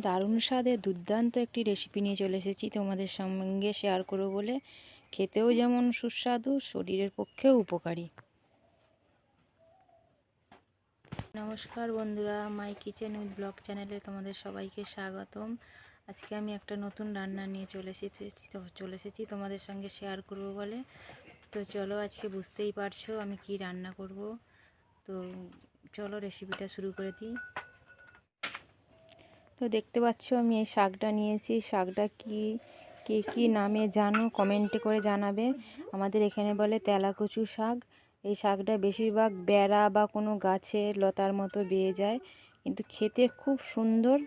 দারুণ স্বাদে দুর্দান্ত একটি রেসিপি নিয়ে চলে এসেছি তোমাদের সঙ্গে শেয়ার করব বলে। খেতেও যেমন সুস্বাদু, শরীরের পক্ষেও উপকারী। নমস্কার বন্ধুরা, মাই কিচেন উইথ ব্লগ চ্যানেলে তোমাদের সবাইকে স্বাগতম। আজকে আমি একটা নতুন রান্না নিয়ে চলে এসেছি তোমাদের সঙ্গে শেয়ার করব বলে। তো চলো, আজকে বুঝতেই পারছো আমি কি রান্না করব। তো চলো রেসিপিটা শুরু করে দিই। তো দেখতে পাচ্ছ আমি এই শাকটা নিয়েছি। শাকটা কে কী নামে জানো কমেন্টে করে জানাবে। আমাদের এখানে বলে তেলাকুচু শাক। এই শাকটা বেশিরভাগ বেড়া বা কোনো গাছের লতার মতো বেয়ে যায়, কিন্তু খেতে খুব সুন্দর।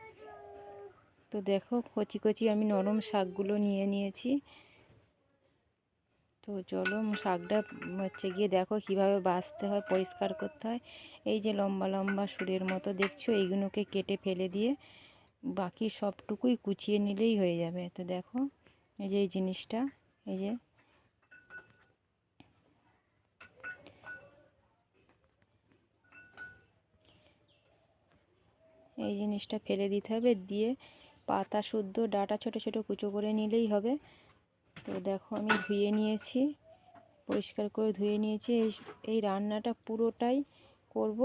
তো দেখো, কচি কচি আমি নরম শাকগুলো নিয়েছি। তো চলো শাকটা গিয়ে দেখো কিভাবে বাছতে হয়, পরিষ্কার করতে হয়। এই যে লম্বা লম্বা সুরের মতো দেখছো, এইগুলোকে কেটে ফেলে দিয়ে বাকি সবটুকুই কুচিয়ে নিলেই হয়ে যাবে। তো দেখো এই যে এই জিনিসটা, এই জিনিসটা ফেলে দিতে হবে, দিয়ে পাতা শুদ্ধ ডাঁটা ছোট ছোট কুচো করে নিলেই হবে। তো দেখো আমি ধুয়ে নিয়েছি, পরিষ্কার করে ধুয়ে নিয়েছি। এই রান্নাটা পুরোটাই করব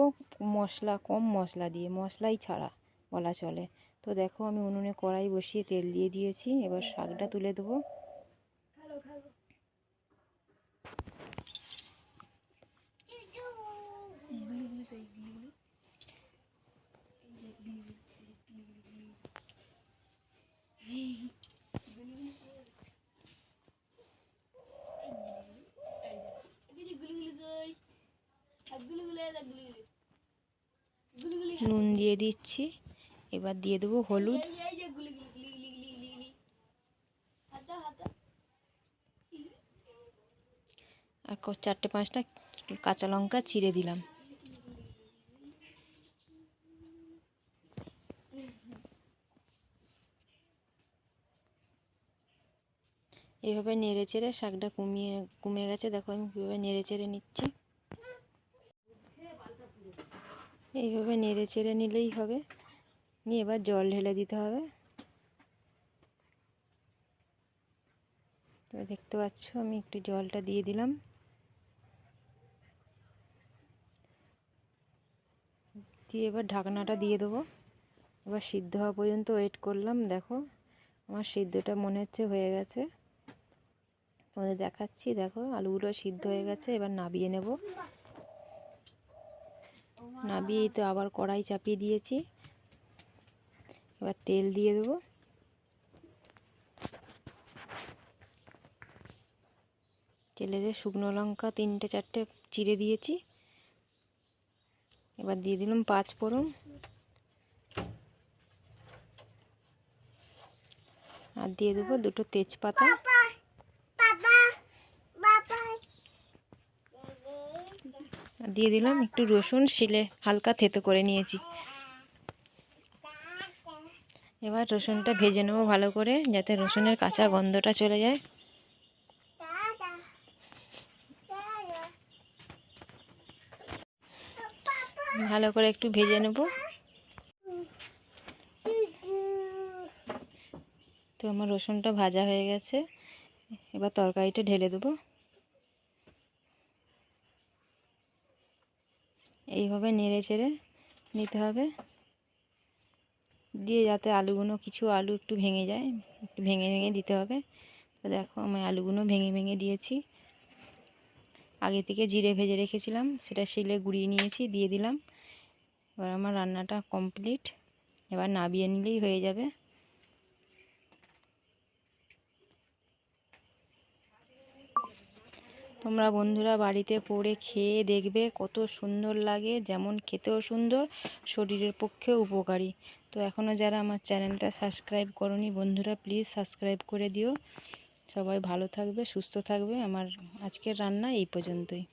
কম মশলা দিয়ে, মশলাই ছাড়া বলা চলে। তো দেখো আমি উনুনে কড়াই বসিয়ে তেল দিয়ে দিয়েছি। এবার শাকটা তুলে দেবো। নুন দিয়ে দিচ্ছি, এবার দিয়ে দেবো হলুদ, আর 4-5টা কাঁচা লঙ্কা চিড়ে দিলাম। এইভাবে নেড়ে চেড়ে শাকটা কমে গেছে, দেখো আমি কীভাবে নেড়ে চেড়ে নিচ্ছি। এইভাবে নেড়ে চেড়ে নিলেই হবে। নিয়ে এবার জল ঢেলে দিতে হবে। তো দেখতে পাচ্ছ আমি একটু জলটা দিয়ে দিলাম। দিয়ে এবার ঢাকনাটা দিয়ে দেবো। এবার সিদ্ধ হওয়া পর্যন্ত ওয়েট করলাম। দেখো আমার সিদ্ধটা মনে হচ্ছে হয়ে গেছে। তোমাদের দেখাচ্ছি, দেখো আলুগুলো সিদ্ধ হয়ে গেছে। এবার নাবিয়ে নেব। নাবিয়েই তো আবার কড়াই চাপিয়ে দিয়েছি। এবার তেল দিয়ে দেবো। তেলে দিয়ে শুকনো লঙ্কা 3-4টে চিড়ে দিয়েছি। এবার দিয়ে দিলাম 5 ফোড়ন, আর দিয়ে দেবো 2টো তেজপাতা। আর দিয়ে দিলাম একটু রসুন, শিলে হালকা থেতো করে নিয়েছি। এবার রসুনটা ভেজে নেবো ভালো করে, যাতে রসুনের কাঁচা গন্ধটা চলে যায়। ভালো করে একটু ভেজে নেব। তো আমার রসুনটা ভাজা হয়ে গেছে। এবার তরকারিটা ঢেলে দেবো। এইভাবে নেড়ে চেড়ে নিতে হবে, দিয়ে যাতে কিছু আলু একটু ভেঙে যায়, একটু ভেঙে দিতে হবে। তো দেখো আমি আলুগুলো ভেঙে দিয়েছি। আগে থেকে জিরে ভেজে রেখেছিলাম, সেটা শিলে গুঁড়িয়ে নিয়েছি, দিয়ে দিলাম। এবার আমার রান্নাটা কমপ্লিট। এবার নাবিয়ে নিলেই হয়ে যাবে। তোমরা বন্ধুরা বাড়িতে করে খেয়ে দেখবে কত সুন্দর লাগে, যেমন খেতেও সুন্দর, শরীরের পক্ষেও উপকারী। তো এখনও যারা আমার চ্যানেলটা সাবস্ক্রাইব করোনি বন্ধুরা, প্লিজ সাবস্ক্রাইব করে দিও। সবাই ভালো থাকবে, সুস্থ থাকবে। আমার আজকের রান্না এই পর্যন্তই।